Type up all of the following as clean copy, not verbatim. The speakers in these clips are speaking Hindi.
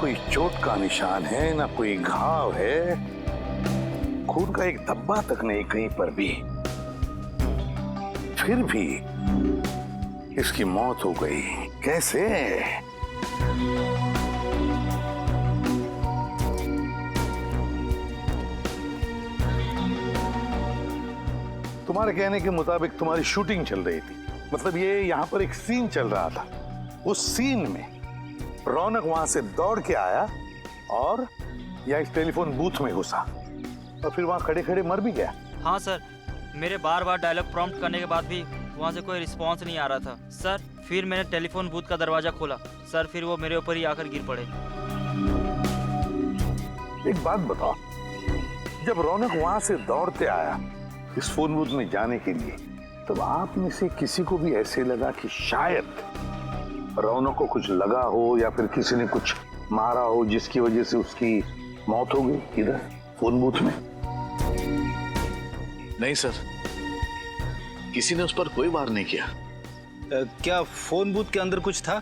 कोई चोट का निशान है, ना कोई घाव है, खून का एक धब्बा तक नहीं कहीं पर भी। फिर भी इसकी मौत हो गई, कैसे? तुम्हारे कहने के मुताबिक तुम्हारी शूटिंग चल रही थी, मतलब ये यहाँ पर एक सीन चल रहा था। उस सीन में रौनक वहां से दौड़ के आया और या इस टेलीफोन बूथ में घुसा और फिर वहां खड़े खड़े मर भी गया। हाँ सर, मेरे बार बार डायलॉग प्रॉम्प्ट करने के बाद भी वहाँ से कोई रिस्पांस नहीं आ रहा था सर। फिर मैंने टेलीफोन बूथ का दरवाजा खोला सर, फिर वो मेरे ऊपर ही आकर गिर पड़े। एक बात बताओ, जब रौनक वहां से दौड़ते आया इस फोन बूथ में जाने के लिए, तब आप में से किसी को भी ऐसे लगा कि शायद रौनक को कुछ लगा हो या फिर किसी ने कुछ मारा हो जिसकी वजह से उसकी मौत हो गई इधर फोन बूथ में? नहीं सर, किसी ने उस पर कोई वार नहीं किया। क्या फोन बूथ के अंदर कुछ था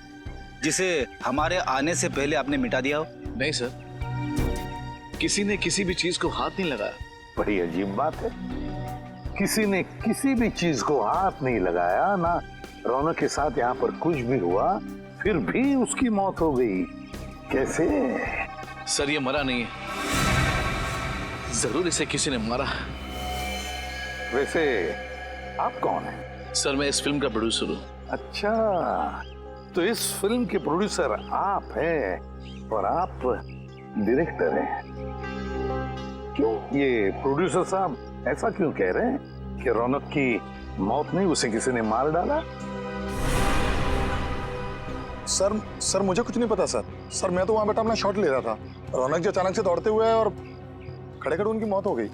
जिसे हमारे आने से पहले आपने मिटा दिया हो? नहीं सर, किसी ने किसी भी चीज को हाथ नहीं लगाया। बड़ी अजीब बात है, किसी ने किसी भी चीज को हाथ नहीं लगाया, ना रौनक के साथ यहाँ पर कुछ भी हुआ, फिर भी उसकी मौत हो गई, कैसे? सर ये मरा नहीं है, जरूर इसे किसी ने मारा। वैसे आप कौन हैं? सर मैं इस फिल्म का प्रोड्यूसर हूँ। अच्छा, तो इस फिल्म के प्रोड्यूसर आप हैं और आप डायरेक्टर हैं। क्यों ये प्रोड्यूसर साहब ऐसा क्यों कह रहे हैं कि रौनक की मौत नहीं, उसे किसी ने मार डाला? सर मुझे कुछ नहीं पता सर मैं तो वहां बैठा अपना शॉट ले रहा था। रौनक जी अचानक से दौड़ते हुए और खड़े खड़े उनकी मौत हो गई।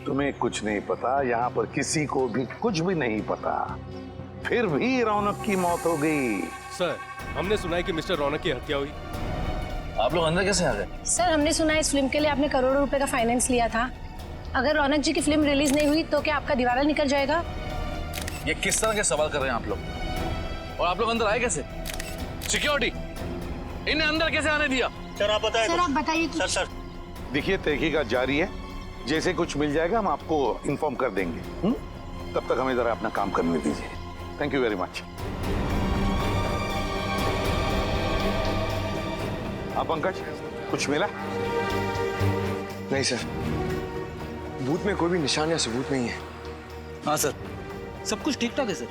तुम्हें कुछ नहीं पता, यहाँ पर किसी को भी कुछ भी नहीं पता, फिर भी रौनक की मौत हो गई। सर हमने सुना है कि मिस्टर रौनक की हत्या हुई। आप लोग अंदर कैसे आ गए? सर हमने सुना है इस फिल्म के लिए आपने करोड़ों रुपए का फाइनेंस लिया था। अगर रौनक जी की फिल्म रिलीज नहीं हुई तो क्या आपका दीवार निकल जाएगा? ये किस तरह के सवाल कर रहे हैं आप लोग? और आप लोग अंदर आए कैसे? सिक्योरिटी इन्हें अंदर कैसे आने दिया? सर आप बताइए। सर देखिए तहकीकात जारी है, जैसे कुछ मिल जाएगा हम आपको इन्फॉर्म कर देंगे। तब तक हमें जरा अपना काम करने दीजिए। Thank you very much. आप पंकज, कुछ मिला? नहीं सर, बूथ में कोई भी निशान या सबूत नहीं है। हाँ सर, सब कुछ ठीक ठाक है सर।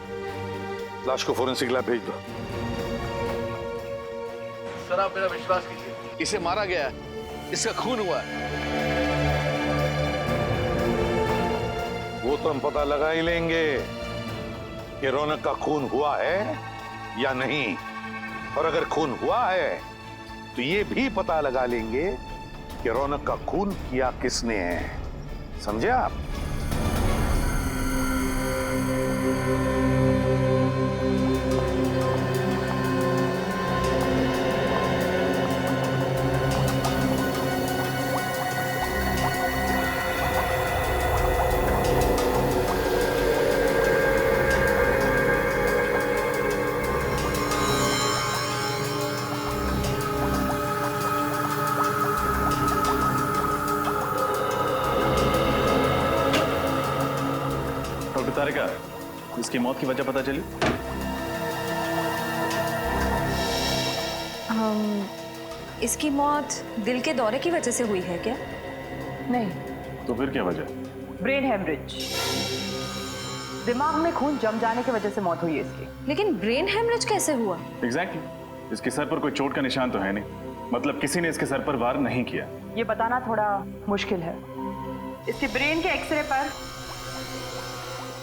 लाश को फोरेंसिक लैब भेज दो। सर आप मेरा विश्वास कीजिए, इसे मारा गया है, इसका खून हुआ है। वो तो हम पता लगा ही लेंगे कि रौनक का खून हुआ है या नहीं, और अगर खून हुआ है तो ये भी पता लगा लेंगे कि रौनक का खून किया किसने है। समझे आप? तारिका, इसकी मौत की वजह पता चली? इसकी मौत दिल के दौरे की वजह से हुई है क्या? नहीं। तो फिर क्या वजह? ब्रेन हेमरेज, दिमाग में खून जम जाने की वजह से मौत हुई है इसकी। लेकिन ब्रेन हेमरेज कैसे हुआ? एग्जैक्टली, इसके सर पर कोई चोट का निशान तो है नहीं, मतलब किसी ने इसके सर पर वार नहीं किया। ये बताना थोड़ा मुश्किल है। इसके ब्रेन के एक्सरे पर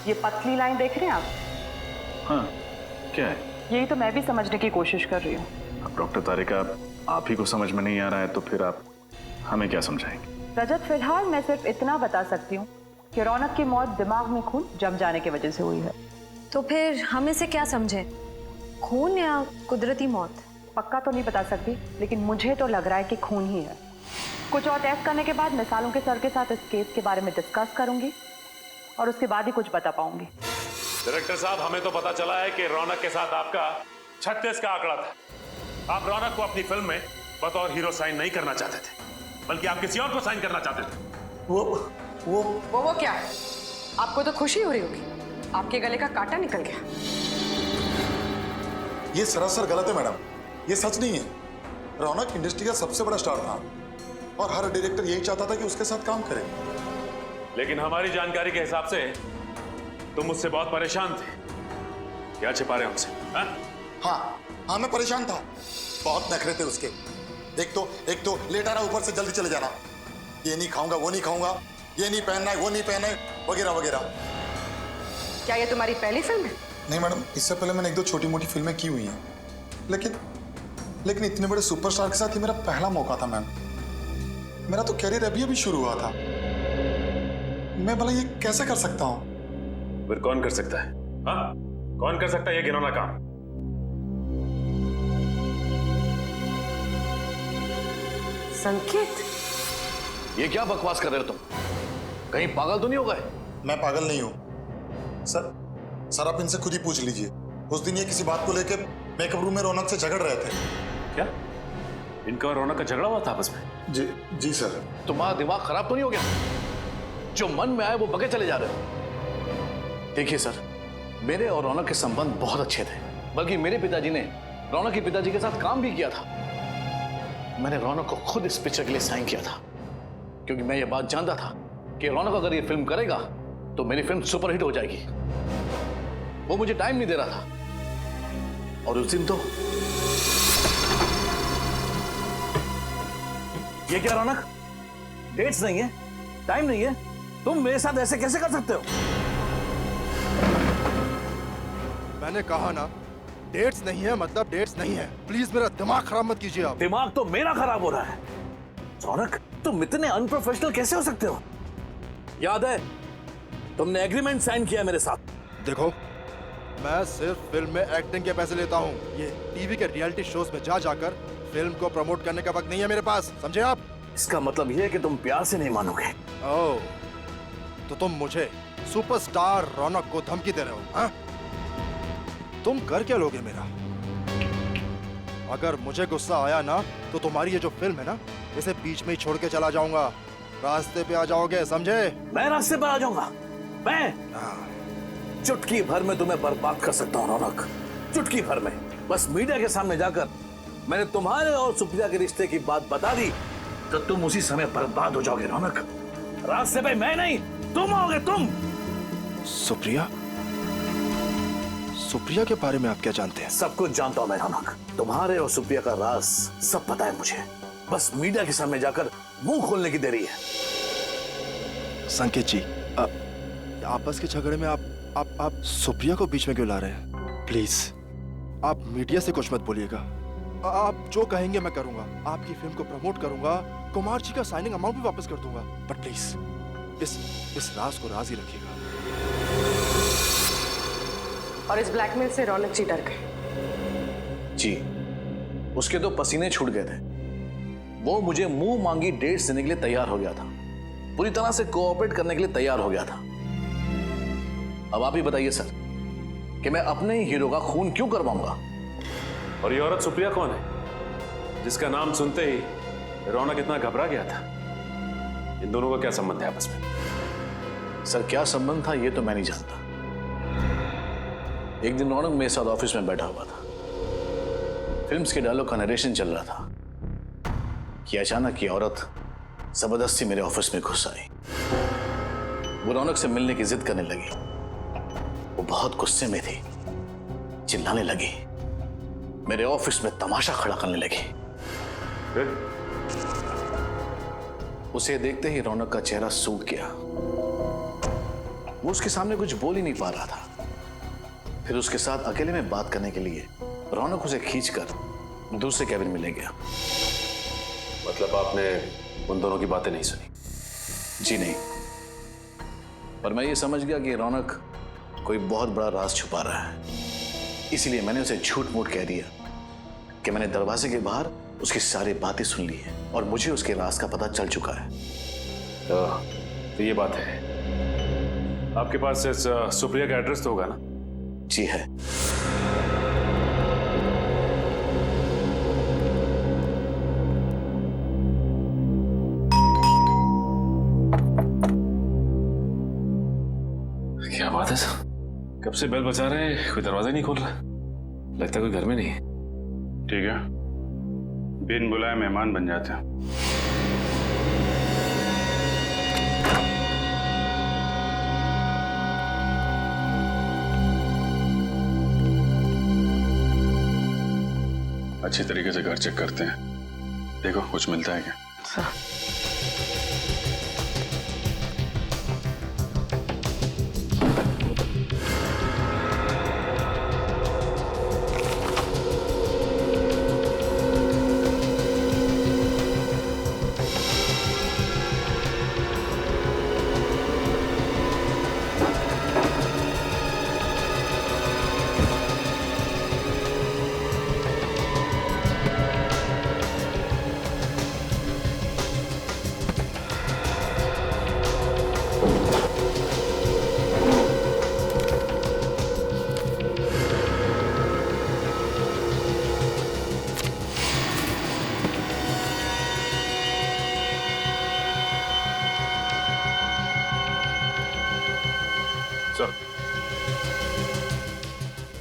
ये पतली लाइन देख रहे हैं आप? हाँ, क्या है? यही तो मैं भी समझने की कोशिश कर रही हूँ। अब डॉक्टर तारिका, आप ही को समझ में नहीं आ रहा है तो फिर आप हमें क्या समझाएंगे? रजत, फिलहाल मैं सिर्फ इतना बता सकती हूँ कि रौनक की मौत दिमाग में खून जम जाने की वजह से हुई है। तो फिर हम इसे क्या समझे, खून या कुदरती मौत? पक्का तो नहीं बता सकती, लेकिन मुझे तो लग रहा है कि खून ही है। कुछ और टेस्ट करने के बाद मैं सालों के सर के साथ इस केस के बारे में डिस्कस करूंगी और उसके बाद ही कुछ बता पाऊंगी। डायरेक्टर साहब, हमें तो पता चला है कि रौनक के साथ आपका 36 का आंकड़ा था। आप रौनक को अपनी फिल्म में बतौर हीरो साइन नहीं करना चाहते थे, बल्कि आप किसी और को साइन करना चाहते थे। वो क्या? आपको तो खुशी हो रही होगी, आपके गले का कांटा निकल गया। ये सरासर गलत है मैडम, ये सच नहीं है। रौनक इंडस्ट्री का सबसे बड़ा स्टार था और हर डायरेक्टर यही चाहता था कि उसके साथ काम करे। लेकिन हमारी जानकारी के हिसाब से तुम मुझसे बहुत परेशान थे। क्या छिपा रहे हमसे? हाँ मैं परेशान था, बहुत नखरे थे उसके। एक तो लेटा रहा, ऊपर से जल्दी चले जाना, ये नहीं खाऊंगा वो नहीं खाऊंगा, ये नहीं पहनना है वो नहीं पहनना है, वगैरह वगैरह। क्या ये तुम्हारी पहली फिल्म है? नहीं मैडम, इससे पहले मैंने 1-2 छोटी मोटी फिल्में की हुई हैं, लेकिन इतने बड़े सुपरस्टार के साथ ये मेरा पहला मौका था मैम। मेरा तो कैरियर अभी शुरू हुआ था, मैं भला ये कैसे कर सकता हूँ? फिर कौन कर सकता है? हाँ, कौन कर सकता है ये घिनौना काम? संकेत, ये क्या बकवास कर रहे हो तुम? कहीं पागल तो नहीं हो गए? मैं पागल नहीं हूँ सर, आप इनसे खुद ही पूछ लीजिए। उस दिन ये किसी बात को लेकर मेकअप रूम में रौनक से झगड़ रहे थे। क्या इनका और रौनक का झगड़ा हुआ था आपस में? जी सर। तुम्हारा दिमाग खराब तो नहीं हो गया? जो मन में आए वो बके चले जा रहे हो। देखिए सर, मेरे और रौनक के संबंध बहुत अच्छे थे, बल्कि मेरे पिताजी ने रौनक के पिताजी के साथ काम भी किया था। मैंने रौनक को खुद इस पिक्चर के लिए साइन किया था, क्योंकि मैं ये बात जानता था कि रौनक अगर ये फिल्म करेगा तो मेरी फिल्म सुपरहिट हो जाएगी। वो मुझे टाइम नहीं दे रहा था, और उस दिन तो ये क्या रौनक, डेट्स नहीं है, टाइम नहीं है, तुम मेरे साथ ऐसे कैसे कर सकते हो? मैंने कहा ना, डेट्स नहीं है मतलब डेट्स नहीं है। प्लीज मेरा दिमाग खराब मत कीजिए आप। दिमाग तो मेरा खराब हो रहा है। रौनक, तुम इतने अनप्रोफेशनल कैसे हो सकते हो? याद है तुमने एग्रीमेंट साइन किया मेरे साथ। देखो, मैं सिर्फ फिल्म में एक्टिंग के पैसे लेता हूँ। ये टीवी के रियलिटी शोज में जाकर फिल्म को प्रमोट करने का वक्त नहीं है मेरे पास, समझे आप? इसका मतलब ये है कि तुम प्यार से नहीं मानोगे। ओह, तो तुम मुझे सुपरस्टार रौनक को धमकी दे रहे हो? हाँ? तुम कर क्या लोगे मेरा? अगर मुझे गुस्सा आया ना तो तुम्हारी ये जो फिल्म है ना, इसे बीच में ही छोड़ के चला जाऊंगा। रास्ते पे आ जाओगे, समझे? मैं रास्ते पर आ जाऊंगा? मैं चुटकी भर में तुम्हें बर्बाद कर सकता हूँ रौनक, चुटकी भर में। बस मीडिया के सामने जाकर मैंने तुम्हारे और सुप्रिया के रिश्ते की बात बता दी तो तुम उसी समय बर्बाद हो जाओगे रौनक। रास्ते पे मैं नहीं, तुम आओगे, तुम। सुप्रिया? सुप्रिया के बारे में आप क्या जानते हैं? सब कुछ जानता हूं मैं रौनक, तुम्हारे और सुप्रिया का राज सब पता है मुझे। बस मीडिया के सामने जाकर मुंह खोलने की देरी है। संकेत जी, आपस के झगड़े में आप सुप्रिया को बीच में क्यों ला रहे हैं? प्लीज आप मीडिया से कुछ मत बोलिएगा। आप जो कहेंगे मैं करूंगा, आपकी फिल्म को प्रमोट करूंगा, कुमार जी का साइनिंग अमाउंट भी वापस कर दूंगा। बट प्लीज इस राज को राज ही रखिएगा। और इस ब्लैकमेल से रौनक जी डर गए? जी, उसके तो पसीने छूट गए थे। वो मुझे मुंह मांगी डेट्स देने के लिए तैयार हो गया था, पूरी तरह से कोऑपरेट करने के लिए तैयार हो गया था। अब आप ही बताइए सर कि मैं अपने ही हीरो का खून क्यों करवाऊंगा? और ये औरत सुप्रिया कौन है जिसका नाम सुनते ही रौनक इतना घबरा गया था? इन दोनों का क्या संबंध है आपस में? सर, क्या संबंध था ये तो मैं नहीं जानता। एक दिन रौनक मेरे साथ ऑफिस में बैठा हुआ था, फिल्म्स के डायलॉग का नरेशन चल रहा था कि अचानक ये औरत जबरदस्ती मेरे ऑफिस में घुस आई। वो रौनक से मिलने की जिद करने लगी। वो बहुत गुस्से में थी, चिल्लाने लगी, मेरे ऑफिस में तमाशा खड़ा करने लगी। उसे देखते ही रौनक का चेहरा सूख गया। वो उसके सामने कुछ बोल ही नहीं पा रहा था। फिर उसके साथ अकेले में बात करने के लिए रौनक उसे खींचकर दूसरे कैबिन में ले गया। मतलब आपने उन दोनों की बातें नहीं सुनी? जी नहीं, पर मैं ये समझ गया कि रौनक कोई बहुत बड़ा राज छुपा रहा है। इसीलिए मैंने उसे झूठ मूठ कह दिया कि मैंने दरवाजे के बाहर उसकी सारी बातें सुन ली है और मुझे उसके राज का पता चल चुका है। तो ये बात है। आपके पास इस सुप्रिया का एड्रेस तो होगा ना? जी है। बात है सर? कब से बेल बजा रहे हैं, कोई दरवाजा नहीं खोल रहा। लगता है कोई घर में नहीं है। ठीक है, बिन बुलाए मेहमान बन जाते हैं। अच्छी तरीके से घर चेक करते हैं, देखो कुछ मिलता है क्या। सर,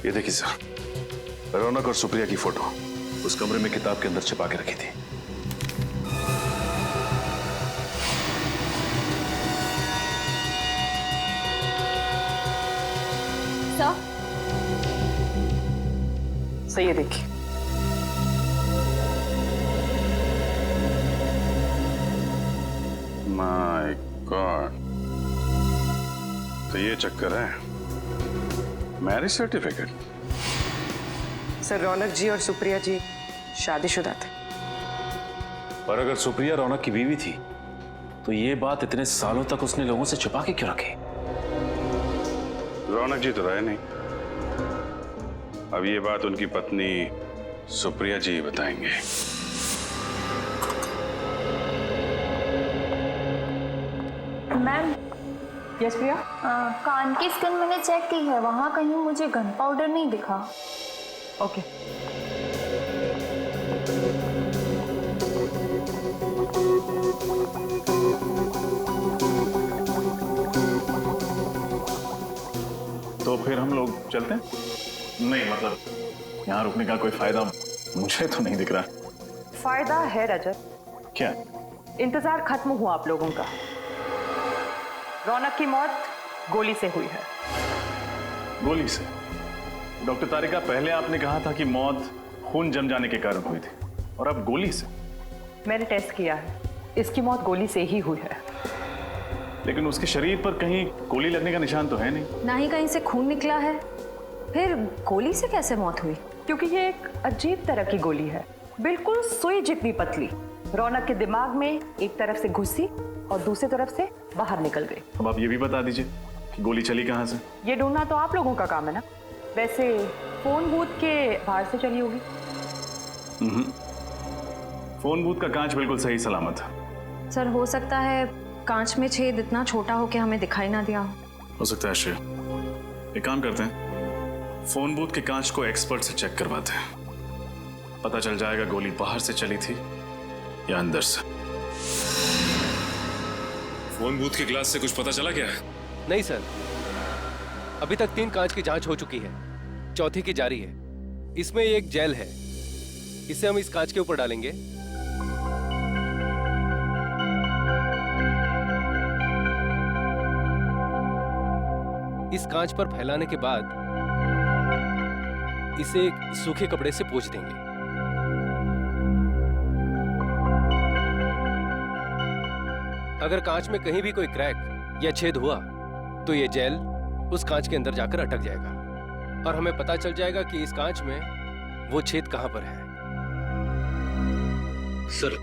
ये देखिए सर, रौनक और सुप्रिया की फोटो उस कमरे में किताब के अंदर छिपा के रखी थी। सही है, देखिए। माय गॉड, तो ये चक्कर है, मैरिज सर्टिफिकेट। सर, रौनक जी और सुप्रिया जी शादीशुदा थे। पर अगर सुप्रिया रौनक की बीवी थी तो ये बात इतने सालों तक उसने लोगों से छुपा के क्यों रखी? रौनक जी तो रहे नहीं, अब ये बात उनकी पत्नी सुप्रिया जी बताएंगे। मैम, यस प्रिया। कान की स्किन मैंने चेक की है, वहाँ कहीं मुझे गन पाउडर नहीं दिखा। ओके। तो फिर हम लोग चलते हैं? नहीं, मतलब यहाँ रुकने का कोई फायदा मुझे तो नहीं दिख रहा। फायदा है रजत। क्या? इंतजार खत्म हुआ आप लोगों का। रौनक की मौत गोली से हुई है। गोली से? डॉक्टर तारिका, पहले आपने कहा था कि मौत खून जम जाने के कारण हुई थी, और अब गोली से? मैंने टेस्ट किया है, इसकी मौत गोली से ही हुई है। लेकिन उसके शरीर पर कहीं गोली लगने का निशान तो है नहीं। ना ही कहीं से खून निकला है, फिर गोली से कैसे मौत हुई? क्योंकि ये एक अजीब तरह की गोली है, बिल्कुल सुई जितनी पतली। रौनक के दिमाग में एक तरफ से घुसी और दूसरी तरफ से बाहर निकल गई। अब आप ये भी बता दीजिए कि गोली चली कहाँ से? ये ढूंढना तो आप लोगों का काम है ना। वैसे फोन बूथ के बाहर से चली होगी। फोन बूथ का कांच बिल्कुल सही सलामत है। सर, हो सकता है कांच में छेद इतना छोटा हो कि हमें दिखाई ना दिया हो सकता है श्रेय। एक काम करते हैं, फोन बूथ के कांच को एक्सपर्ट से चेक करवाते हैं, पता चल जाएगा गोली बाहर से चली थी या अंदर से। फोन बूथ के ग्लास से कुछ पता चला क्या? नहीं सर, अभी तक 3 कांच की जांच हो चुकी है, चौथी की जारी है। इसमें एक जेल है, इसे हम इस कांच के ऊपर डालेंगे। इस कांच पर फैलाने के बाद इसे एक सूखे कपड़े से पोंछ देंगे। अगर कांच में कहीं भी कोई क्रैक या छेद हुआ तो ये जेल उस कांच के अंदर जाकर अटक जाएगा और हमें पता चल जाएगा कि इस कांच में वो छेद कहां पर है। सर,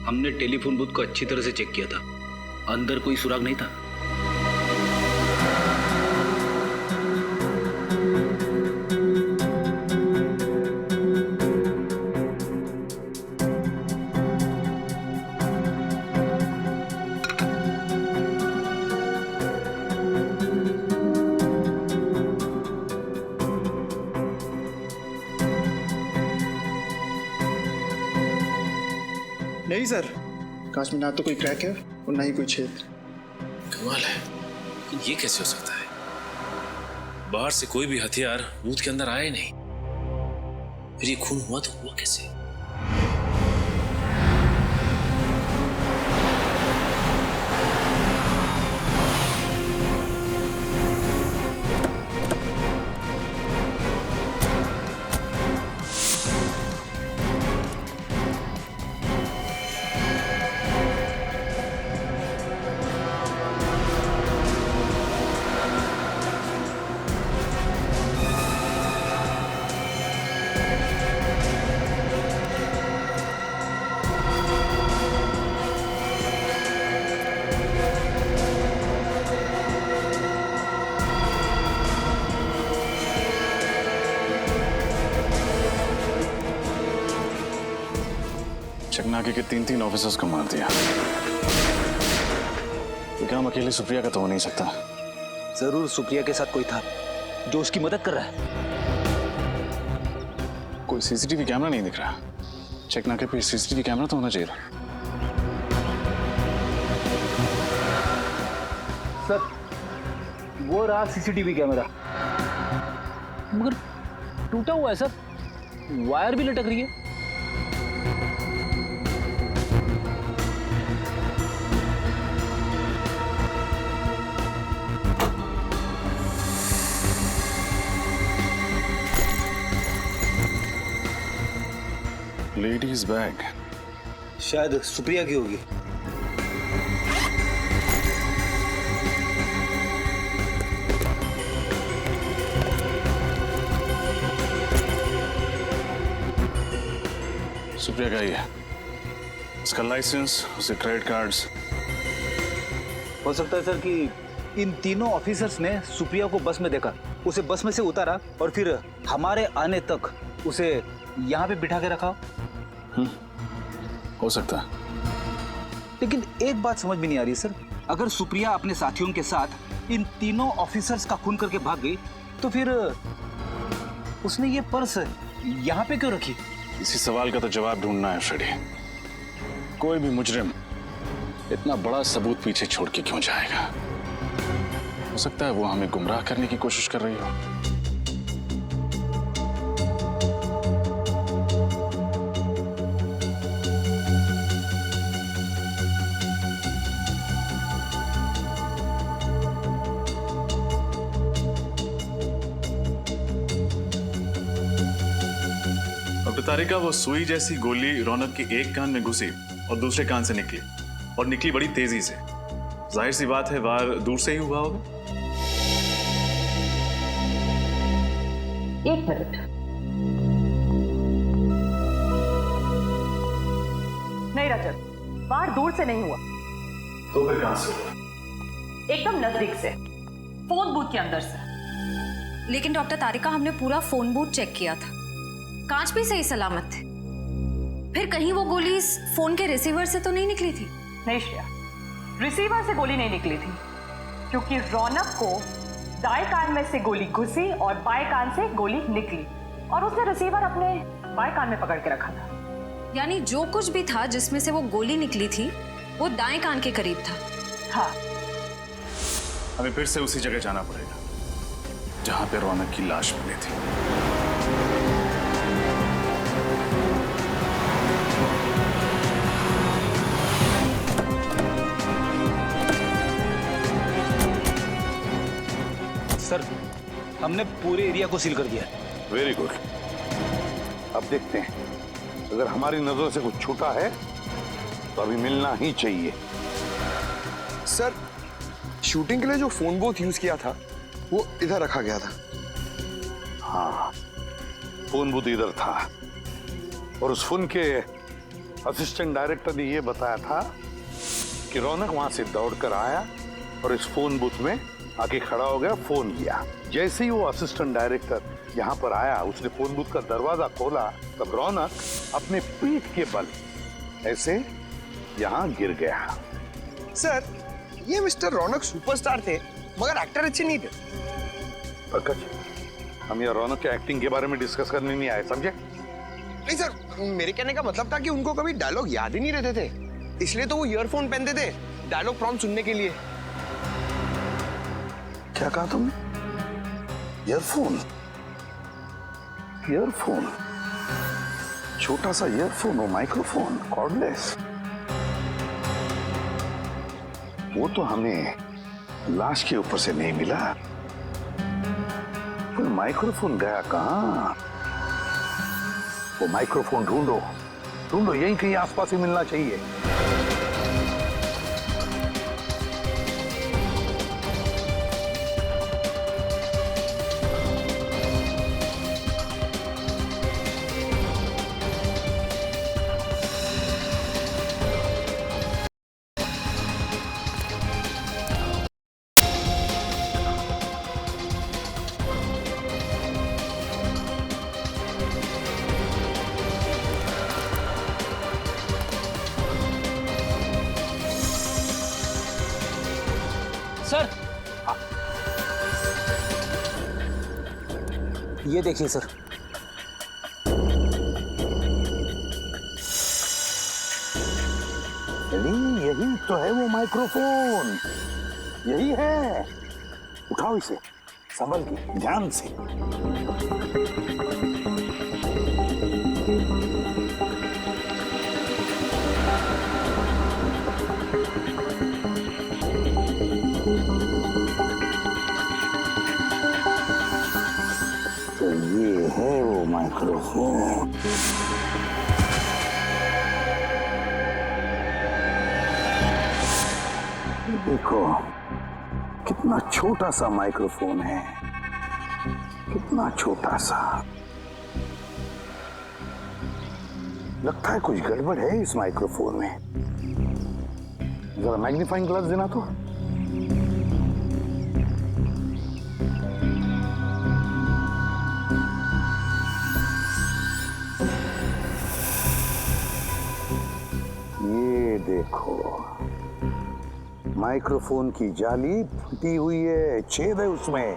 हमने टेलीफोन बूथ को अच्छी तरह से चेक किया था, अंदर कोई सुराग नहीं था। नहीं सर, कांच में ना तो कोई क्रैक है और ना ही कोई छेद। कमाल है, लेकिन ये कैसे हो सकता है? बाहर से कोई भी हथियार बूथ के अंदर आया ही नहीं, फिर ये खून हुआ तो हुआ कैसे? चकनाके के 3 ऑफिसर्स को मार दिया। ये काम अकेले सुप्रिया का तो हो नहीं सकता। जरूर सुप्रिया के साथ कोई था जो उसकी मदद कर रहा है। कोई सीसीटीवी कैमरा नहीं दिख रहा। चकनाके पे सीसीटीवी कैमरा तो होना चाहिए था। सर, वो रहा सीसीटीवी कैमरा, मगर टूटा हुआ है सर, वायर भी लटक रही है। लेडीज बैग शायद सुप्रिया की होगी। सुप्रिया का ही है। उसका लाइसेंस, उसके क्रेडिट कार्ड्स। हो सकता है सर कि इन तीनों ऑफिसर्स ने सुप्रिया को बस में देखा, उसे बस में से उतारा और फिर हमारे आने तक उसे यहाँ पे बिठा के रखा। हो सकता है। लेकिन एक बात समझ में नहीं आ रही सर, अगर सुप्रिया अपने साथियों के साथ इन तीनों ऑफिसर्स का खून करके भाग गई तो फिर उसने ये पर्स यहाँ पे क्यों रखी? इसी सवाल का तो जवाब ढूंढना है फ्रेडी। कोई भी मुजरिम इतना बड़ा सबूत पीछे छोड़ के क्यों जाएगा? हो सकता है वो हमें गुमराह करने की कोशिश कर रही हो। तारिका, वो सुई जैसी गोली रौनक के एक कान में घुसी और दूसरे कान से निकली, और निकली बड़ी तेजी से। जाहिर सी बात है वार दूर से ही हुआ होगा। 1 मिनट। नहीं रजत, वार दूर से नहीं हुआ। तो फिर कहां से हुआ? एकदम नजदीक से, फोन बूथ के अंदर से। लेकिन डॉक्टर तारिका, हमने पूरा फोन बूथ चेक किया था, कांच भी सही सलामत थे। फिर कहीं वो गोली इस फोन के रिसीवर से तो नहीं निकली थी? नहीं श्रेया, रिसीवर से गोली नहीं निकली थी, क्योंकि रौनक को दाएं कान में से गोली घुसी और बाएं कान से गोली निकली, और उसने रिसीवर अपने बाएं कान में पकड़ के रखा था। यानी जो कुछ भी था जिसमें से वो गोली निकली थी वो दाएं कान के करीब था। हाँ। हमें फिर से उसी जगह जाना पड़ेगा जहां पे रौनक की लाश मिली थी। सर, हमने पूरे एरिया को सील कर दिया। Very good. अब देखते हैं, अगर हमारी नजरों से कुछ छूटा है तो अभी मिलना ही चाहिए। सर, शूटिंग के लिए जो फोन बूथ यूज किया था वो इधर रखा गया था। हाँ, फोन बूथ इधर था, और उस फोन के असिस्टेंट डायरेक्टर ने यह बताया था कि रौनक वहां से दौड़कर आया और इस फोन बूथ में आके खड़ा हो गया, फोन किया। जैसे ही वो असिस्टेंट डायरेक्टर यहाँ पर आया, उसने फोन बूथ का दरवाजा खोला, तब रौनक अपने पीठ के बल ऐसे यहाँ गिर गया। सर, ये मिस्टर रौनक सुपरस्टार थे, मगर एक्टर अच्छे नहीं थे। पंकज, हम यहाँ रौनक के एक्टिंग के बारे में डिस्कस करने नहीं आए, समझे? नहीं सर, मेरे कहने का मतलब था कि उनको कभी डायलॉग याद ही नहीं रहते थे, इसलिए तो वो ईयरफोन पहनते थे डायलॉग प्रॉम्प्ट सुनने के लिए। क्या कहा तुमने? ईयरफोन, ईयरफोन, छोटा सा ईयरफोन, वो माइक्रोफोन कॉर्डलेस, वो तो हमें लाश के ऊपर से नहीं मिला। फिर माइक्रोफोन गया कहां? वो माइक्रोफोन ढूंढो, ढूंढो, यहीं कहीं आसपास ही मिलना चाहिए। सर, ये देखिए सर। यही तो है वो माइक्रोफोन, यही है। उठाओ इसे संभल के, ध्यान से। तो ये है वो माइक्रोफोन। देखो कितना छोटा सा माइक्रोफोन है, कितना छोटा सा। लगता है कुछ गड़बड़ है इस माइक्रोफोन में। जरा मैग्नीफाइंग ग्लास देना तो। ये देखो, माइक्रोफोन की जाली फटी हुई है, छेद है उसमें।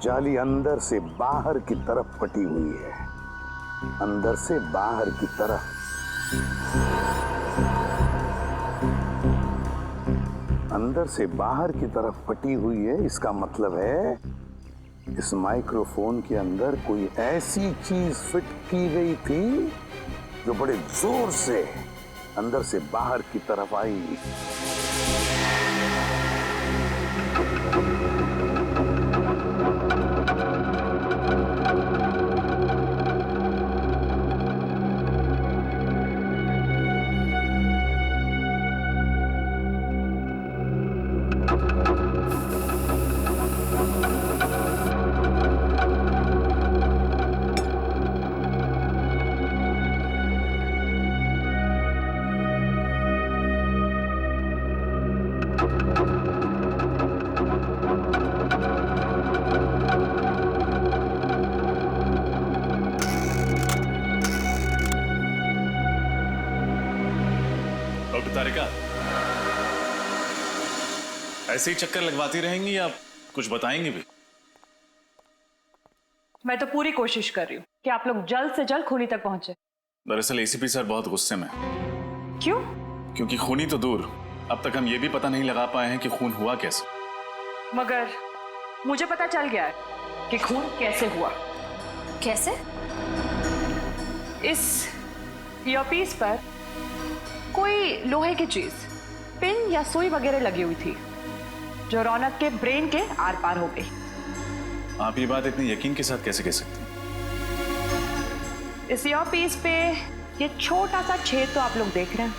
जाली अंदर से बाहर की तरफ फटी हुई है, अंदर से बाहर की तरफ। अंदर से बाहर की तरफ फटी हुई है, इसका मतलब है इस माइक्रोफोन के अंदर कोई ऐसी चीज फिट की गई थी जो बड़े जोर से अंदर से बाहर की तरफ आई। डॉक्टर तारिका, ऐसे ही चक्कर लगवाती रहेंगी या कुछ बताएंगी भी? मैं तो पूरी कोशिश कर रही हूँ कि आप लोग जल्द से जल्द खूनी तक पहुंचे। दरअसल एसीपी सर बहुत गुस्से में हैं। क्यों? क्योंकि खूनी तो दूर, अब तक हम ये भी पता नहीं लगा पाए हैं कि खून हुआ कैसे। मगर मुझे पता चल गया है कि खून कैसे हुआ। कैसे? इस ईयरपीस पर कोई लोहे की चीज, पिन या सुई वगैरह लगी हुई थी जो रौनक के ब्रेन के आर पार हो गई। आप ये बात इतने यकीन के साथ कैसे कह सकते हैं? इस ईयरपीस पे ये छोटा सा छेद तो आप लोग देख रहे हैं।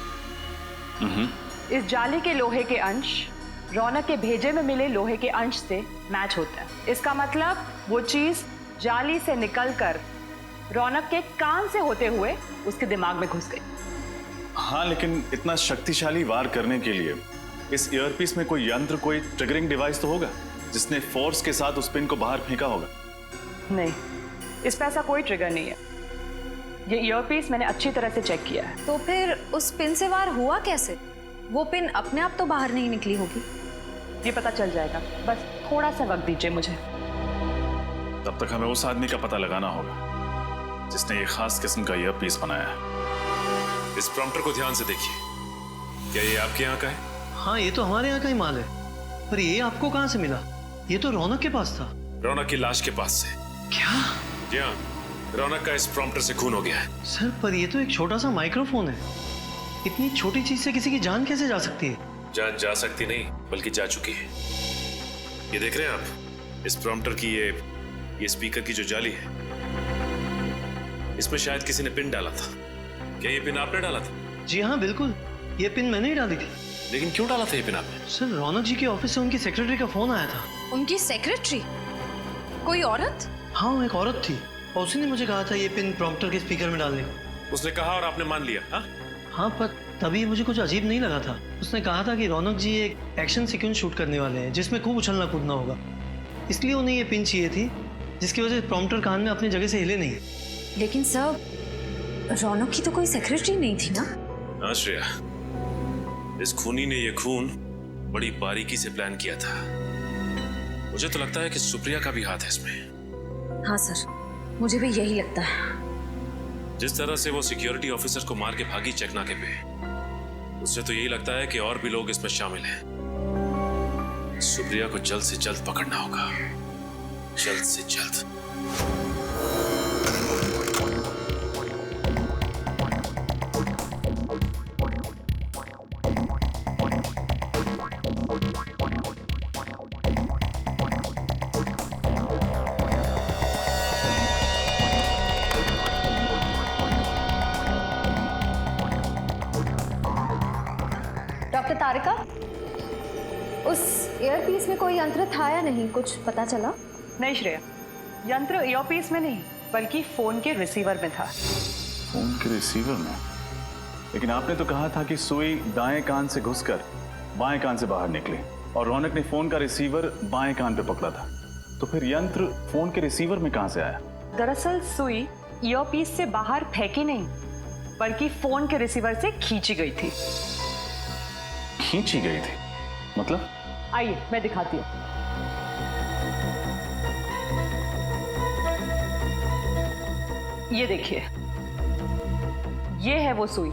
इस जाली के लोहे के अंश रौनक के भेजे में मिले लोहे के अंश से मैच होता है। इसका मतलब वो चीज जाली से निकलकर रौनक के कान से होते हुए उसके दिमाग में घुस गई। हाँ, लेकिन इतना शक्तिशाली वार करने के लिए इस ईयरपीस में कोई यंत्र, कोई ट्रिगरिंग डिवाइस तो होगा जिसने फोर्स के साथ उस पिन को बाहर फेंका होगा। नहीं, इस पे ऐसा कोई ट्रिगर नहीं है। ये ईयरपीस मैंने अच्छी तरह से चेक किया है। तो फिर उस पिन से वार हुआ कैसे? वो पिन अपने आप तो बाहर नहीं निकली होगी। ये पता चल जाएगा, बस थोड़ा सा वक्त दीजिए मुझे। तब तक हमें उस आदमी का पता लगाना होगा जिसने ये खास किस्म का ईयरपीस बनाया है। इस प्रॉम्प्टर को ध्यान से देखिए। क्या ये आपके यहाँ का है? हाँ, ये तो हमारे यहाँ का ही माल है। पर ये आपको कहाँ से मिला? ये तो रौनक के पास था। रौनक की लाश के पास से। क्या? जी हाँ, रौनक का इस प्रॉम्प्टर से खून हो गया है। सर पर ये तो एक छोटा सा माइक्रोफोन है, इतनी छोटी चीज से किसी की जान कैसे जा सकती है? जान जा सकती नहीं बल्कि जा चुकी है। ये देख रहे हैं आप, इस प्रॉम्प्टर की ये स्पीकर की जो जाली है, इसमें शायद किसी ने पिन डाला था। क्या ये पिन आपने डाला था? जी हाँ बिल्कुल, ये पिन मैंने ही डाली थी। लेकिन क्यों डाला था ये पिन आपने? सर रौनक जी के ऑफिस से उनकी सेक्रेटरी का फोन आया था। उनकी सेक्रेटरी? कोई औरत? हाँ एक औरत थी और उसी ने मुझे कहा था ये पिन प्रॉम्प्टर के स्पीकर में डालने को। उसने कहा और आपने मान लिया? हाँ पर तभी मुझे कुछ अजीब नहीं लगा था। उसने कहा था कि रौनक जी एक एक्शन सीक्वेंस शूट करने वाले हैं जिसमें खूब उछलना कूदना होगा, इसलिए उन्हें ये पिन चाहिए थी जिसकी वजह से प्रॉम्प्टर कान में अपनी जगह से हिले नहीं। लेकिन सर रौनक की तो कोई सेक्रेटरी नहीं थी ना? हाँ श्रेया, इस खूनी ने ये खून बड़ी बारीकी से प्लान किया था। मुझे तो लगता है कि सुप्रिया का भी हाथ है इसमें। हाँ सर, मुझे भी यही लगता है। जिस तरह से वो सिक्योरिटी ऑफिसर को मार के भागी चेकनाके पे, उससे तो यही लगता है कि और भी लोग इसमें शामिल हैं। सुप्रिया को जल्द से जल्द पकड़ना होगा, जल्द से जल्द। डॉक्टर तारिका, उस ईयरपीस में कोई यंत्र था या नहीं, कुछ पता चला? नहीं श्रेया, यंत्र ईयरपीस में नहीं बल्कि फोन के रिसीवर में था। फोन के रिसीवर में? लेकिन आपने तो कहा था कि सुई दाएं कान से घुसकर बाएं कान से बाहर निकली और रौनक ने फोन का रिसीवर बाएं कान पे पकड़ा था, तो फिर यंत्र फोन के रिसीवर में कहां से आया? दरअसल सुई ईयरपीस से बाहर फेंकी नहीं बल्कि फोन के रिसीवर से खींची गई थी। खींची गई थी मतलब? आइए मैं दिखाती हूँ। ये देखिए, ये है वो सुई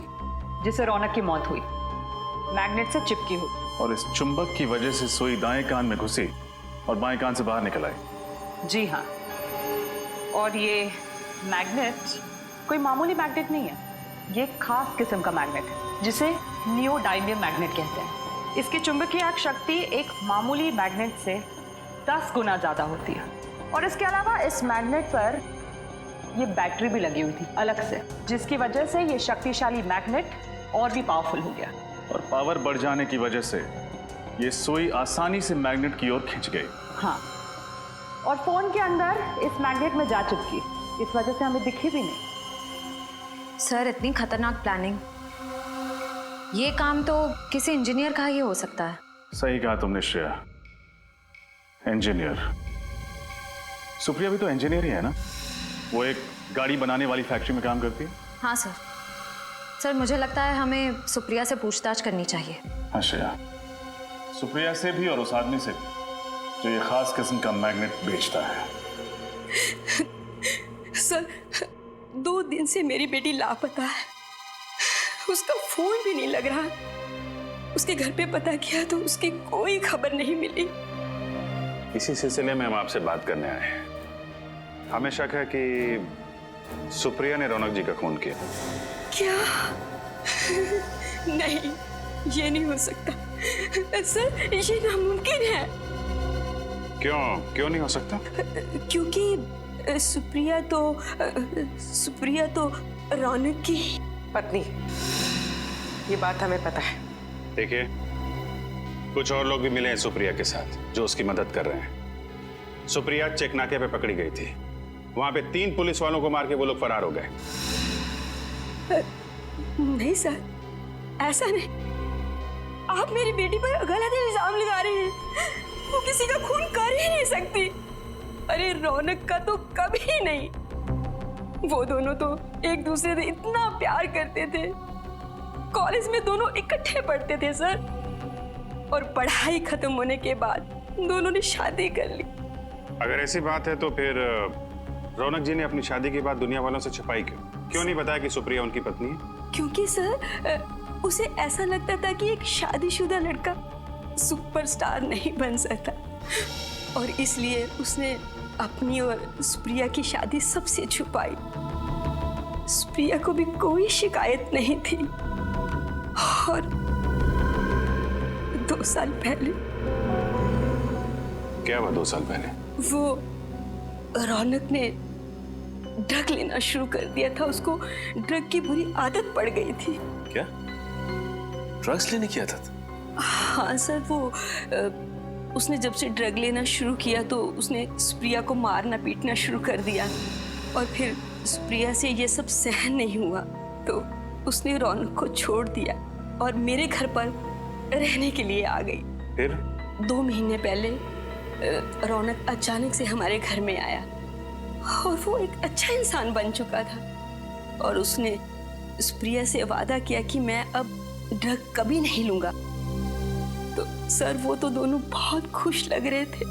जिसे रौनक की मौत हुई, मैग्नेट से चिपकी हुई। और इस चुंबक की वजह से सुई दाएं कान में घुसी और बाएं कान से बाहर निकल आई। जी हाँ, और ये मैग्नेट कोई मामूली मैग्नेट नहीं है, ये एक खास किस्म का मैग्नेट है जिसे नियोडायमियम मैग्नेट कहते हैं। इसकी चुंबकीय शक्ति एक मामूली मैग्नेट से 10 गुना ज्यादा होती है। और इसके अलावा इस मैग्नेट पर ये बैटरी भी लगी हुई थी अलग से, जिसकी वजह से ये शक्तिशाली मैग्नेट और भी पावरफुल हो गया। और पावर बढ़ जाने की वजह से ये सुई आसानी से मैग्नेट की ओर खिंच गई। हाँ, और फोन के अंदर इस मैग्नेट में जा चिपकी, इस वजह से हमें दिखी भी नहीं। सर इतनी खतरनाक प्लानिंग, ये काम तो किसी इंजीनियर का ही हो सकता है। सही कहा तुमने श्रेया, इंजीनियर। सुप्रिया भी तो इंजीनियर ही है ना? वो एक गाड़ी बनाने वाली फैक्ट्री में काम करती है। हाँ सर, सर मुझे लगता है हमें सुप्रिया से पूछताछ करनी चाहिए। हाँ श्रेया, सुप्रिया से भी और उस आदमी से भी जो ये खास किस्म का मैग्नेट बेचता है। सर 2 दिन से मेरी बेटी लापता है, उसका फोन भी नहीं लग रहा। उसके घर पे पता किया तो उसकी कोई खबर नहीं मिली। इसी सिलसिले में हम आपसे बात करने आए हैं। हमें शक है कि सुप्रिया ने रौनक जी का खून किया। क्या? नहीं, ये नहीं हो सकता सर, ये नामुमकिन है। क्यों नहीं हो सकता? क्योंकि सुप्रिया तो रौनक की पत्नी, ये बात हमें पता है। देखिए, कुछ और लोग भी मिले हैं सुप्रिया के साथ जो उसकी मदद कर रहे हैं। सुप्रिया चेकनाके पे पकड़ी गई थी, वहां पे 3 पुलिस वालों को मार के वो लोग फरार हो गए। नहीं सर, ऐसा नहीं। आप मेरी बेटी पर गलत इल्जाम लगा रहे हैं। वो किसी का खून कर ही नहीं सकती। अरे रौनक का तो कभी नहीं। वो दोनों तो एक दूसरे से इतना प्यार करते थे, कॉलेज में दोनों इकट्ठे पढ़ते थे सर, और पढ़ाई खत्म होने के बाद दोनों ने शादी कर ली। अगर ऐसी बात है तो फिर रौनक जी ने अपनी शादी के बाद दुनिया वालों से छिपाई क्यों नहीं बताया कि सुप्रिया उनकी पत्नी है? क्योंकि सर उसे ऐसा लगता था कि एक शादीशुदा लड़का सुपरस्टार नहीं बन सकता, और इसलिए उसने अपनी और सुप्रिया की शादी सबसे छुपाई। सुप्रिया को भी कोई शिकायत नहीं थी। और 2 साल पहले क्या हुआ 2 साल पहले? वो रौनक ने ड्रग लेना शुरू कर दिया था। उसको ड्रग की बुरी आदत पड़ गई थी। क्या ड्रग्स लेने की आदत? हाँ सर, वो उसने जब से ड्रग लेना शुरू किया तो उसने सुप्रिया को मारना पीटना शुरू कर दिया। और फिर सुप्रिया से ये सब सहन नहीं हुआ तो उसने रौनक को छोड़ दिया और मेरे घर पर रहने के लिए आ गई। फिर 2 महीने पहले रौनक अचानक से हमारे घर में आया और वो एक अच्छा इंसान बन चुका था। और उसने सुप्रिया से वादा किया कि मैं अब ड्रग कभी नहीं लूंगा। तो सर वो तो दोनों बहुत खुश लग रहे थे,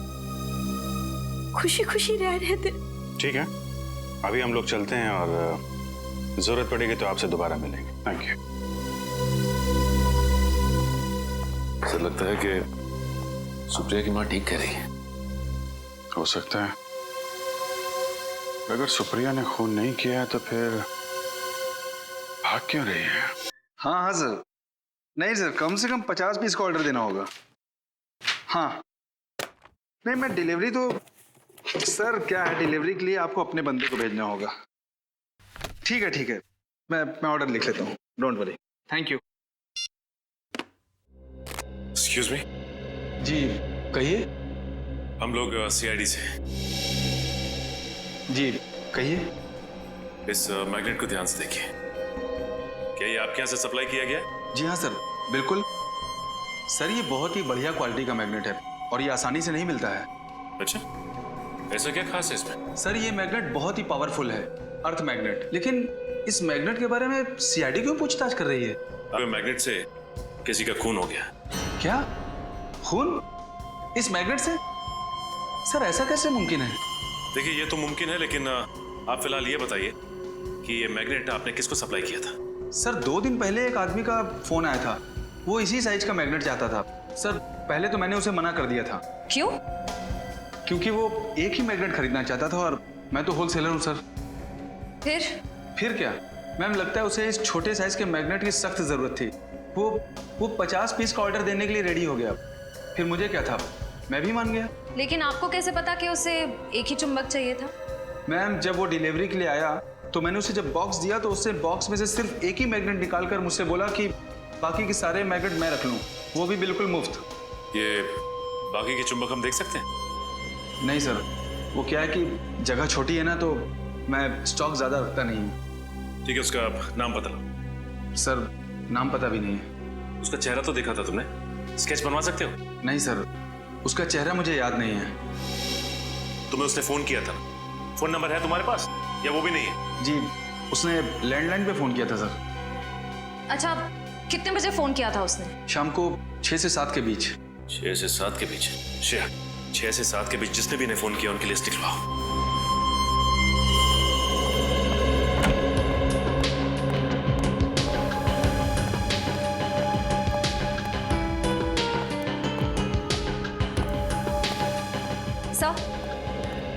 खुशी खुशी रह रहे थे। ठीक है, अभी हम लोग चलते हैं और जरूरत पड़ेगी तो आपसे दोबारा मिलेंगे। Thank you. ऐसा लगता है कि सुप्रिया की माँ ठीक कह रही है। हो सकता है। अगर सुप्रिया ने खून नहीं किया है तो फिर भाग क्यों रही है? हाँ हाँ सर, नहीं सर, कम से कम 50 पीस का ऑर्डर देना होगा। हाँ नहीं, मैं डिलीवरी तो सर क्या है, डिलीवरी के लिए आपको अपने बंदे को भेजना होगा। ठीक है, मैं ऑर्डर लिख लेता हूँ, don't worry. Thank you. Excuse me. जी कहिए। हम लोग सीआईडी से। जी कहिए। इस मैग्नेट को ध्यान से देखिए। क्या ये आपके यहाँ से सप्लाई किया गया है? जी हाँ सर, बिल्कुल सर, ये बहुत ही बढ़िया क्वालिटी का मैग्नेट है और ये आसानी से नहीं मिलता है। अच्छा, ऐसा क्या खास है इसमें? सर ये मैग्नेट बहुत ही पावरफुल है, अर्थ मैग्नेट। लेकिन इस मैग्नेट के बारे में सीआईडी क्यों पूछताछ कर रही है? अब मैग्नेट से किसी का खून हो गया। क्या खून इस मैग्नेट से? सर ऐसा कैसे मुमकिन है? देखिए ये तो मुमकिन है, लेकिन आप फिलहाल ये बताइए कि ये मैग्नेट आपने किसको सप्लाई किया था? सर 2 दिन पहले एक आदमी का फोन आया था, वो इसी साइज का मैग्नेट चाहता था। सर पहले तो मैंने उसे मना कर दिया था। क्यों? क्योंकि वो एक ही मैग्नेट खरीदना चाहता था और मैं तो होलसेलर हूँ सर। फिर क्या मैम, लगता है उसे इस छोटे साइज के मैग्नेट की सख्त जरूरत थी। वो 50 पीस का ऑर्डर देने के लिए रेडी हो गया। फिर मुझे क्या था, मैं भी मान गया। लेकिन आपको कैसे पता कि उसे एक ही चुंबक चाहिए था? मैम जब वो डिलीवरी के लिए आया तो मैंने उसे जब बॉक्स दिया तो उससे बॉक्स में से सिर्फ एक ही मैग्नेट निकालकर मुझसे बोला कि बाकी के सारे मैग्नेट मैं रख लूं, वो भी बिल्कुल मुफ्त। ये बाकी के चुंबक हम देख सकते हैं? नहीं सर, वो क्या है कि जगह छोटी है ना, तो मैं स्टॉक ज्यादा रखता नहीं हूँ। ठीक है, उसका नाम बता लो। सर नाम पता भी नहीं है। उसका चेहरा तो देखा था तुमने, स्केच बनवा सकते हो? नहीं सर, उसका चेहरा मुझे याद नहीं है। तुम्हें उसने फोन किया था, फोन नंबर है तुम्हारे पास या वो भी नहीं है? जी उसने लैंडलाइन पे फोन किया था सर। अच्छा, कितने बजे फोन किया था उसने? शाम को 6 से 7 के बीच। 6 से 7 के बीच? 6 से 7 के बीच जिसने भी ने फोन किया उनकी लिस्ट लिखवाओ।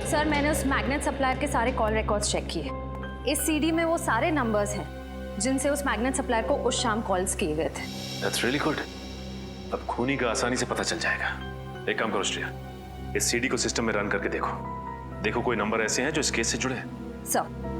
सर मैंने उस मैग्नेट सप्लायर के सारे कॉल रिकॉर्ड्स चेक किए। इस सीडी में वो सारे नंबर्स हैं जिनसे उस मैग्नेट सप्लायर को उस शाम कॉल्स किए गए थे। That's really good. अब खूनी का आसानी से पता चल जाएगा। एक काम करो श्रेया, इस सीडी को सिस्टम में रन करके देखो कोई नंबर ऐसे हैं जो इस केस से जुड़े हैं। सर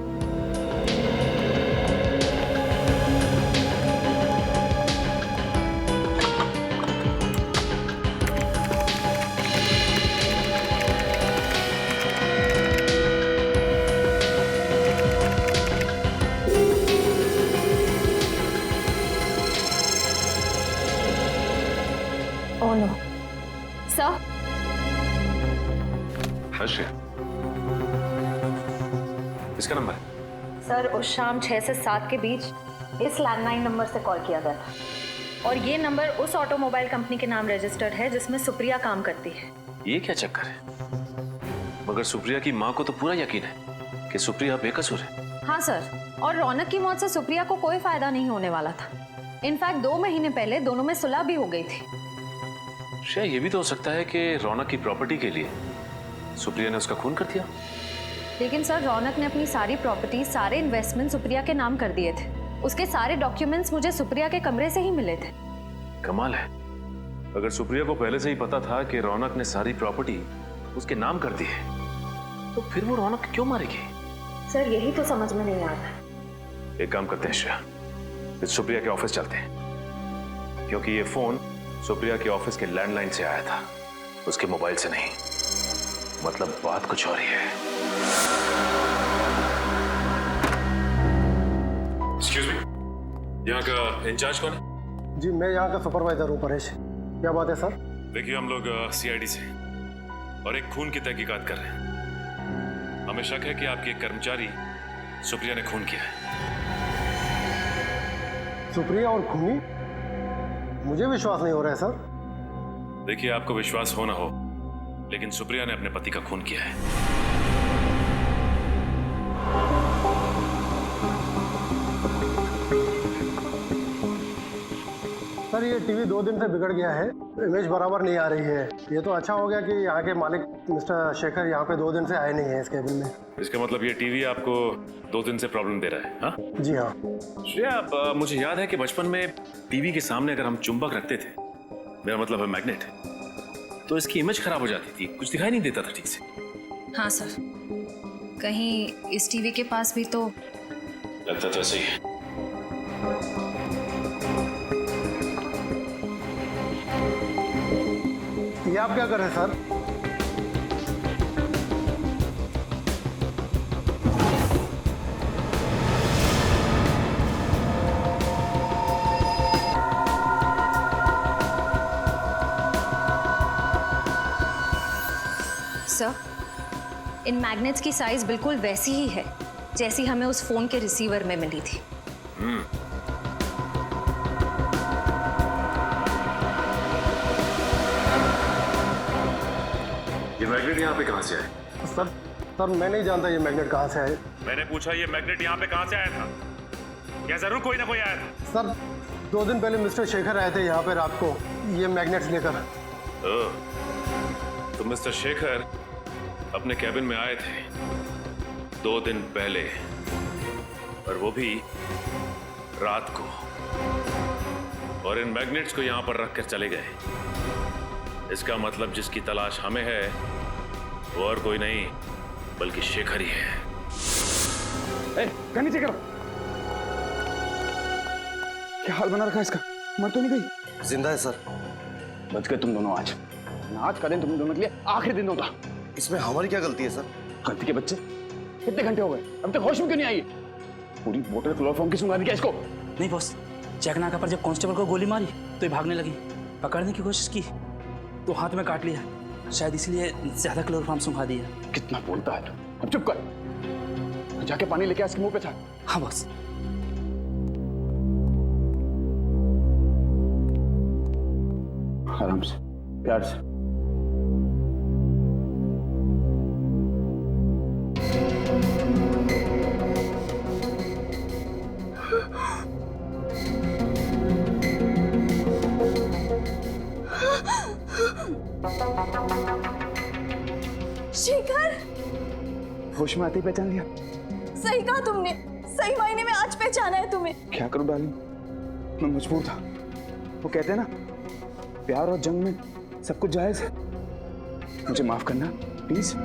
इसका नंबर है? सर उस शाम 6 से 7 के बीच इस लैंडलाइन नंबर से कॉल किया गया था और ये नंबर उस ऑटोमोबाइल कंपनी के नाम रजिस्टर्ड है जिसमें सुप्रिया काम करती है। ये क्या चक्कर है? मगर सुप्रिया की माँ को तो पूरा यकीन है कि सुप्रिया बेकसूर है। हाँ सर, और रौनक की मौत से सुप्रिया को कोई फायदा नहीं होने वाला था। इनफैक्ट 2 महीने पहले दोनों में सुलह भी हो गई थी। शायद ये भी तो हो सकता है कि रौनक की प्रॉपर्टी के लिए सुप्रिया ने उसका खून कर दिया? लेकिन सर रौनक ने अपनी सारी प्रॉपर्टी, सारे इन्वेस्टमेंट सुप्रिया के नाम कर दिए थे। उसके सारे डॉक्यूमेंट्स मुझे सुप्रिया के कमरे से ही मिले थे। कमाल है। अगर सुप्रिया को पहले से ही पता था कि रौनक ने सारी प्रॉपर्टी उसके नाम कर दी है, तो फिर वो रौनक क्यों मारेगी? सर यही तो समझ में नहीं आता। एक काम करते हैं श्रेया, इस सुप्रिया के ऑफिस चलते हैं, क्योंकि ये फोन सुप्रिया के ऑफिस के लैंडलाइन से आया था, उसके मोबाइल से नहीं। मतलब बात कुछ और ही है। एक्सक्यूज मी, यहाँ का इंचार्ज कौन है? जी मैं यहाँ का सुपरवाइजर हूँ, परेश। क्या बात है सर? देखिए हम लोग सीआईडी से और एक खून की तहकीकात कर रहे हैं। हमें शक है कि आपके एक कर्मचारी सुप्रिया ने खून किया है। सुप्रिया और खूनी? मुझे विश्वास नहीं हो रहा है सर। देखिए आपको विश्वास हो ना हो, लेकिन सुप्रिया ने अपने पति का खून किया है। सर ये टीवी 2 दिन से बिगड़ गया है, इमेज बराबर नहीं आ रही है। ये तो अच्छा हो गया कि यहाँ के मालिक मिस्टर शेखर यहाँ पे 2 दिन से आए नहीं है इस केबिन में। इसका मतलब ये टीवी आपको 2 दिन से प्रॉब्लम दे रहा है? हाँ जी हाँ। श्रेया, मुझे याद है कि बचपन में टीवी के सामने अगर हम चुंबक रखते थे, मेरा मतलब है मैग्नेट, तो इसकी इमेज खराब हो जाती थी, कुछ दिखाई नहीं देता था ठीक से। हाँ सर, कहीं इस टीवी के पास भी तो लगता तो ऐसे ही है। ये आप क्या कर रहे हैं सर? सर, इन मैग्नेट्स की साइज बिल्कुल वैसी ही है जैसी हमें उस फोन के रिसीवर में मिली थी। ये मैग्नेट यहाँ पे कहाँ से आया? सर मैं नहीं जानता ये मैग्नेट कहाँ से आए। मैंने पूछा ये मैग्नेट यहाँ पे कहाँ से आया था? क्या जरूर कोई ना कोई आया था? सर 2 दिन पहले मिस्टर शेखर आए थे यहाँ पे रात को ये मैग्नेट्स लेकर। तो मिस्टर शेखर अपने कैबिन में आए थे 2 दिन पहले, और वो भी रात को, और इन मैग्नेट्स को यहाँ पर रखकर चले गए। इसका मतलब जिसकी तलाश हमें है वो और कोई नहीं बल्कि शेखर ही है। नीचे करो। क्या हाल बना रखा है इसका? मर तो नहीं गई? जिंदा है सर। बच गए तुम दोनों आज। आज का दिन तुम दोनों के लिए आखिरी दिन होता। इसमें हमारी क्या गलती है सर? गलती के बच्चे, कितने घंटे हो गए, अब तक होश में क्यों नहीं आई? पूरी बोतल क्लोरोफॉर्म की सुंगा दी क्या इसको? नहीं बॉस, चेकनाका पर जब कांस्टेबल को गोली मारी तो ये भागने लगी। पकड़ने की कोशिश की तो हाथ में काट लिया, शायद इसलिए ज्यादा क्लोरोफॉर्म सुंघा दिया। कितना बोलता है तू? अब चुप कर, जाके पानी लेके इसके मुंह पे छाड़। हाँ बॉस। आराम से, प्यार से। शेखर, होश में आते ही पहचान लिया? सही कहा तुमने, सही मायने में आज पहचाना है तुम्हें। क्या करूं डार्लिंग, मैं मजबूर था। वो कहते हैं ना, प्यार और जंग में सब कुछ जायज है। मुझे माफ करना प्लीज।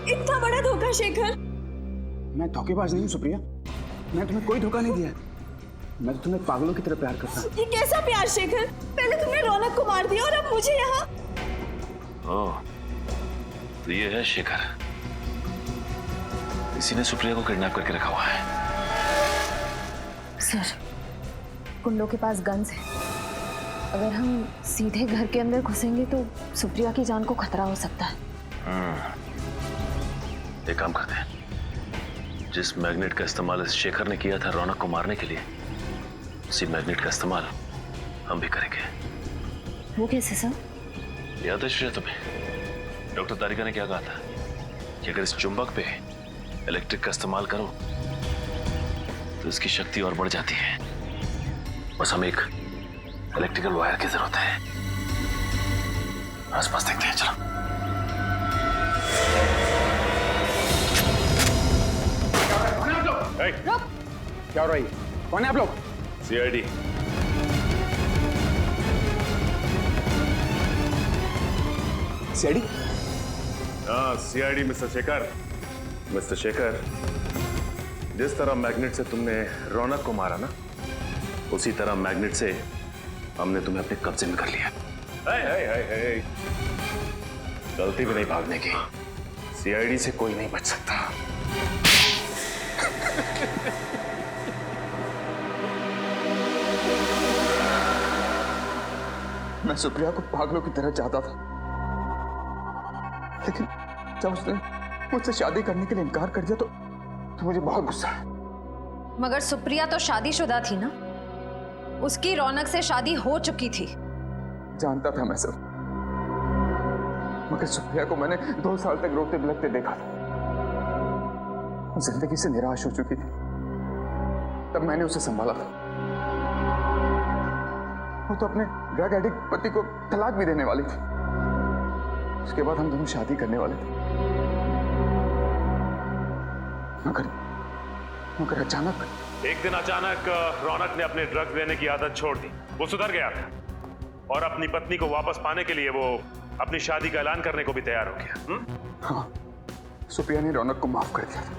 इतना बड़ा धोखा शेखर। मैं धोखेबाज नहीं हूं सुप्रिया, मैं तुम्हें कोई धोखा नहीं दिया। मैं तो तुम्हें पागलों की तरह प्यार करता हूं। ये कैसा प्यार शेखर? पहले तुमने रौनक को मार दिया और अब मुझे यहाँ। ओह, तो ये है शेखर। इसी ने सुप्रिया को किडनैप करके रखा हुआ है। सर, कुंडों के पास गन्स है। अगर हम सीधे घर के अंदर घुसेंगे तो सुप्रिया की जान को खतरा हो सकता है। एक काम करते हैं, जिस मैग्नेट का इस्तेमाल इस शेखर ने किया था रौनक को मारने के लिए, उसी मैग्नेट का इस्तेमाल हम भी करेंगे। वो कैसे सर? याद है श्रेया तुम्हें डॉक्टर तारिका ने क्या कहा था? कि अगर इस चुंबक पे इलेक्ट्रिक का इस्तेमाल करो तो इसकी शक्ति और बढ़ जाती है। बस हमें एक इलेक्ट्रिकल वायर की जरूरत है। आसपास देखते हैं, चलो। क्या हो रही है? कौन है आप लोग? सीआईडी। सीआईडी? हाँ, CID mister Shekhar. Mister Shekhar, जिस तरह मैग्नेट से तुमने रौनक को मारा ना, उसी तरह मैग्नेट से हमने तुम्हें अपने कब्जे में कर लिया। है। गलती भी नहीं भागने की। सीआईडी से कोई नहीं बच सकता। मैं सुप्रिया को पागलों की तरह चाहता था, लेकिन जब उसने मुझसे शादी करने के लिए इनकार कर दिया तो मुझे बहुत गुस्सा है। मगर सुप्रिया तो शादीशुदा थी ना, उसकी रौनक से शादी हो चुकी थी। जानता था मैं सब, मगर सुप्रिया को मैंने 2 साल तक रोते बिलखते देखा था। जिंदगी से निराश हो चुकी थी, तब मैंने उसे संभाला था। वो तो अपने ड्रग एडिक्ट पति को तलाक भी देने वाली थी। उसके बाद हम दोनों शादी करने वाले थे, मगर अचानक एक दिन अचानक रौनक ने अपने ड्रग्स लेने की आदत छोड़ दी। वो सुधर गया था और अपनी पत्नी को वापस पाने के लिए वो अपनी शादी का ऐलान करने को भी तैयार हो गया। हाँ, सुप्रिया ने रौनक को माफ कर दिया था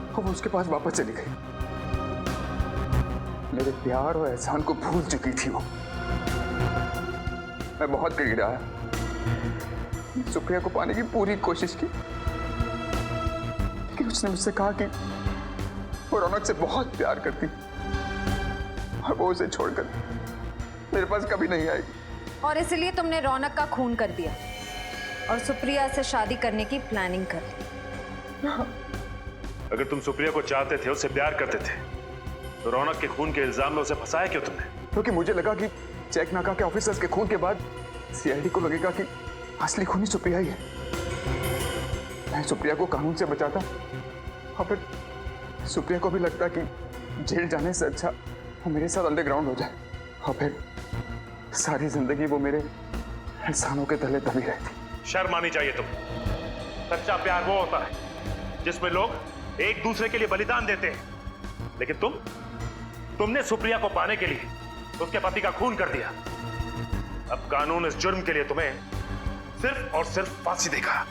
और वो उसके पास वापस चली गई। मेरे प्यार और एहसान को भूल चुकी थी वो। मैं बहुत गिड़गिड़ाया, सुप्रिया को पाने की पूरी कोशिश की, लेकिन उसने मुझसे कहा कि वो रौनक से बहुत प्यार करती और वो उसे छोड़कर मेरे पास कभी नहीं आएगी। और इसलिए तुमने रौनक का खून कर दिया और सुप्रिया से शादी करने की प्लानिंग कर दी। अगर तुम सुप्रिया को चाहते थे, उससे प्यार करते थे, तो रौनक के खून के इल्जाम में उसे फंसाया क्यों तुमने? क्योंकि मुझे लगा कि चेक नाका के ऑफिसर्स के खून के बाद सीआईडी को लगेगा कि असली खूनी सुप्रिया ही है। मैं सुप्रिया को कानून से बचाता और फिर सुप्रिया को भी लगता कि जेल जाने से अच्छा वो मेरे साथ अंडरग्राउंड हो जाए और फिर सारी जिंदगी वो मेरे एहसानों के तले दबी रहती। शर्म आनी चाहिए तुम। सच्चा प्यार वो होता है जिसमें लोग एक दूसरे के लिए बलिदान देते हैं, लेकिन तुमने सुप्रिया को पाने के लिए उसके पति का खून कर दिया। अब कानून इस जुर्म के लिए तुम्हें सिर्फ और सिर्फ फांसी देगा।